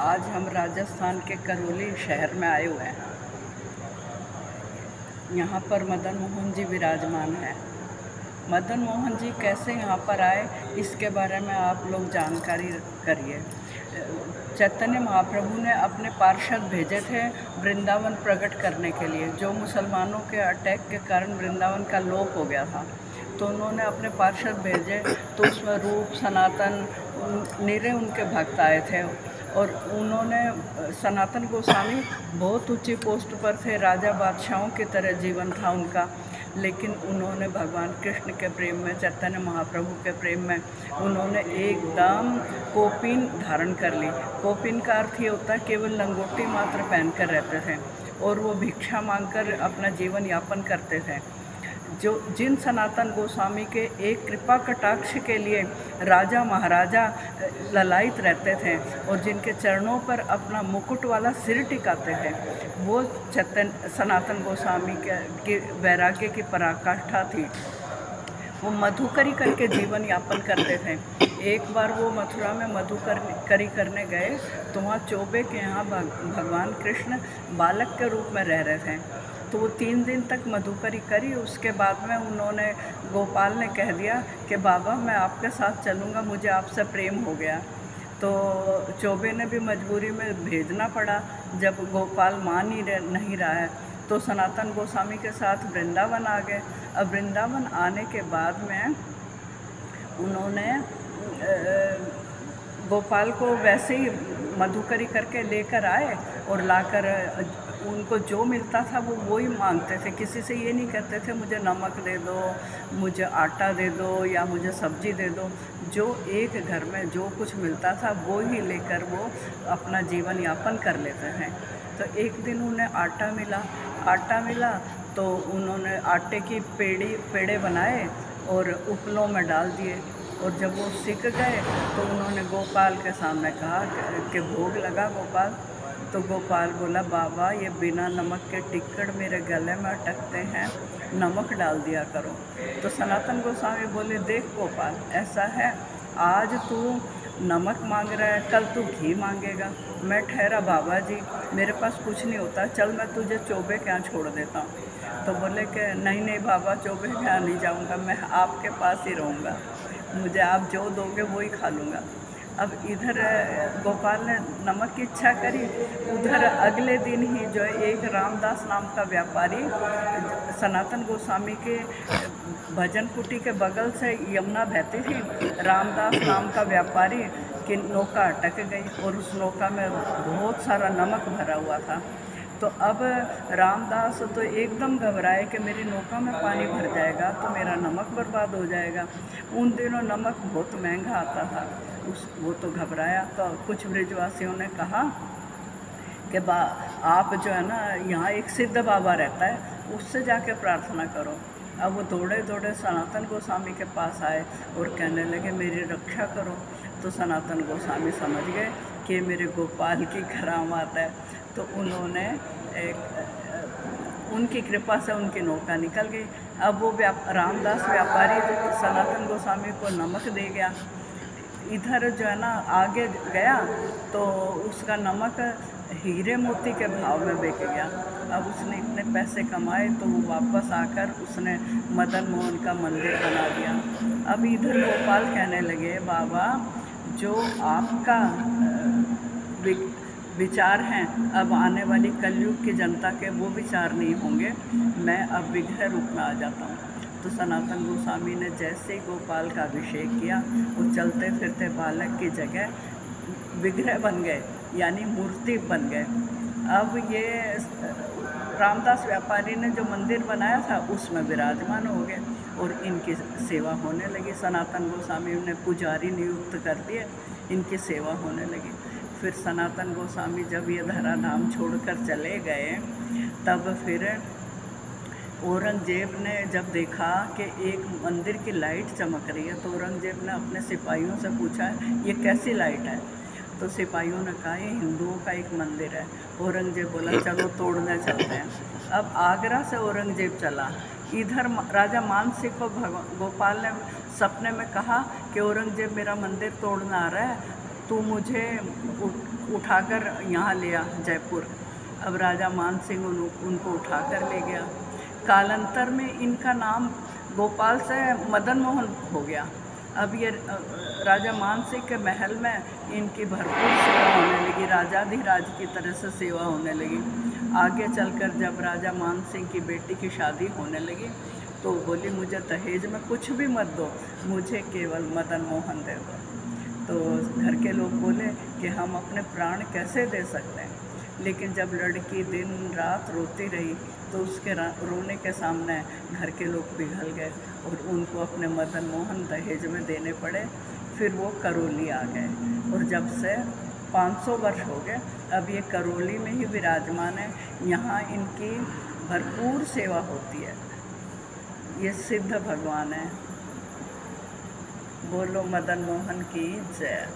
आज हम राजस्थान के करौली शहर में आए हुए हैं। यहाँ पर मदन मोहन जी विराजमान हैं। मदन मोहन जी कैसे यहाँ पर आए, इसके बारे में आप लोग जानकारी करिए। चैतन्य महाप्रभु ने अपने पार्षद भेजे थे वृंदावन प्रकट करने के लिए। जो मुसलमानों के अटैक के कारण वृंदावन का लोप हो गया था, तो उन्होंने अपने पार्षद भेजे, तो उसमें रूप सनातन निरे उनके भक्त आए थे। और उन्होंने सनातन गोस्वामी बहुत ऊंची पोस्ट पर थे, राजा बादशाहों की तरह जीवन था उनका, लेकिन उन्होंने भगवान कृष्ण के प्रेम में, चैतन्य महाप्रभु के प्रेम में उन्होंने एकदम कोपीन धारण कर ली। कोपीन का अर्थ ये होता है केवल लंगोटी मात्र पहनकर रहते थे और वो भिक्षा मांगकर अपना जीवन यापन करते थे। जिन सनातन गोस्वामी के एक कृपा कटाक्ष के लिए राजा महाराजा ललायित रहते थे और जिनके चरणों पर अपना मुकुट वाला सिर टिकाते थे, वो सनातन गोस्वामी के वैराग्य की पराकाष्ठा थी। वो मधुकरी करके जीवन यापन करते थे। एक बार वो मथुरा में मधुकरी करने गए, तो वहाँ चौबे के यहाँ भगवान कृष्ण बालक के रूप में रह रहे थे। तो वो 3 दिन तक मधुकरी करी। उसके बाद में उन्होंने, गोपाल ने कह दिया कि बाबा मैं आपके साथ चलूँगा, मुझे आपसे प्रेम हो गया। तो चौबे ने भी मजबूरी में भेजना पड़ा। जब गोपाल मान ही नहीं रहा है, तो सनातन गोस्वामी के साथ वृंदावन आ गए। अब वृंदावन आने के बाद में उन्होंने गोपाल को वैसे ही मधुकरी करके लेकर आए और लाकर उनको जो मिलता था वो वही मांगते थे। किसी से ये नहीं कहते थे मुझे नमक दे दो, मुझे आटा दे दो या मुझे सब्जी दे दो। जो एक घर में जो कुछ मिलता था वो ही लेकर वो अपना जीवन यापन कर लेते हैं। तो एक दिन उन्हें आटा मिला तो उन्होंने आटे की पेड़े बनाए और उपलों में डाल दिए। और जब वो सीख गए तो उन्होंने गोपाल के सामने कहा कि भोग लगा गोपाल। तो गोपाल बोला बाबा ये बिना नमक के टिक्कड़ मेरे गले में अटकते हैं, नमक डाल दिया करो। तो सनातन गोस्वामी बोले देख गोपाल, ऐसा है आज तू नमक मांग रहा है, कल तू घी मांगेगा। मैं ठहरा बाबा जी, मेरे पास कुछ नहीं होता, चल मैं तुझे चौबे के यहाँ छोड़ देता हूँ। तो बोले कि नहीं बाबा, चौबे के यहाँ नहीं जाऊँगा, मैं आपके पास ही रहूँगा, मुझे आप जो दोगे वो ही खा लूँगा। अब इधर गोपाल ने नमक की इच्छा करी, उधर अगले दिन ही जो है एक रामदास नाम का व्यापारी, सनातन गोस्वामी के भजन कुटी के बगल से यमुना बहती थी, रामदास नाम का व्यापारी की नौका अटक गई और उस नौका में बहुत सारा नमक भरा हुआ था। तो अब रामदास तो एकदम घबराए कि मेरी नौका में पानी भर जाएगा तो मेरा नमक बर्बाद हो जाएगा। उन दिनों नमक बहुत महंगा आता था, वो तो घबराया। तो कुछ ब्रजवासियों ने कहा कि आप जो है ना, यहाँ एक सिद्ध बाबा रहता है, उससे जाके प्रार्थना करो। अब वो दौड़े सनातन गोस्वामी के पास आए और कहने लगे मेरी रक्षा करो। तो सनातन गोस्वामी समझ गए कि मेरे गोपाल की करामात है। तो उन्होंने उनकी कृपा से उनकी नौका निकल गई। अब वो रामदास व्यापारी सनातन गोस्वामी को नमक दे गया। इधर जो है ना आगे गया तो उसका नमक हीरे मोती के भाव में बिक गया। अब उसने इतने पैसे कमाए तो वो वापस आकर उसने मदन मोहन का मंदिर बना दिया। अब इधर गोपाल कहने लगे बाबा जो आपका विचार हैं, अब आने वाली कलयुग की जनता के वो विचार नहीं होंगे, मैं अब विग्रह रूप में आ जाता हूँ। तो सनातन गोस्वामी ने जैसे ही गोपाल का अभिषेक किया, वो चलते फिरते बालक की जगह विग्रह बन गए, यानी मूर्ति बन गए। अब ये रामदास व्यापारी ने जो मंदिर बनाया था उसमें विराजमान हो गए और इनकी सेवा होने लगी। सनातन गोस्वामी ने पुजारी नियुक्त कर दिए, इनकी सेवा होने लगी। फिर सनातन गोस्वामी जब ये धराधाम छोड़कर चले गए, तब फिर औरंगजेब ने जब देखा कि एक मंदिर की लाइट चमक रही है, तो औरंगजेब ने अपने सिपाहियों से पूछा ये कैसी लाइट है। तो सिपाहियों ने कहा ये हिंदुओं का एक मंदिर है। औरंगजेब बोला चलो तोड़ने चलते हैं। अब आगरा से औरंगजेब चला, इधर राजा मानसिंह को गोपाल ने सपने में कहा कि औरंगजेब मेरा मंदिर तोड़ना आ रहा है, तू मुझे उठाकर यहाँ ले आ जयपुर। अब राजा मान सिंह उनको उठाकर ले गया। कालांतर में इनका नाम गोपाल से मदन मोहन हो गया। अब ये राजा मान सिंह के महल में इनकी भरपूर सेवा होने लगी, राजाधिराज की तरह से सेवा होने लगी। आगे चलकर जब राजा मान सिंह की बेटी की शादी होने लगी तो बोली मुझे दहेज में कुछ भी मत दो, मुझे केवल मदन मोहन दे दो। तो घर के लोग बोले कि हम अपने प्राण कैसे दे सकते हैं। लेकिन जब लड़की दिन रात रोती रही तो उसके रोने के सामने घर के लोग पिघल गए और उनको अपने मदन मोहन दहेज में देने पड़े। फिर वो करौली आ गए और जब से 500 वर्ष हो गए अब ये करौली में ही विराजमान है। यहाँ इनकी भरपूर सेवा होती है। ये सिद्ध भगवान है। बोलो मदन मोहन की जय।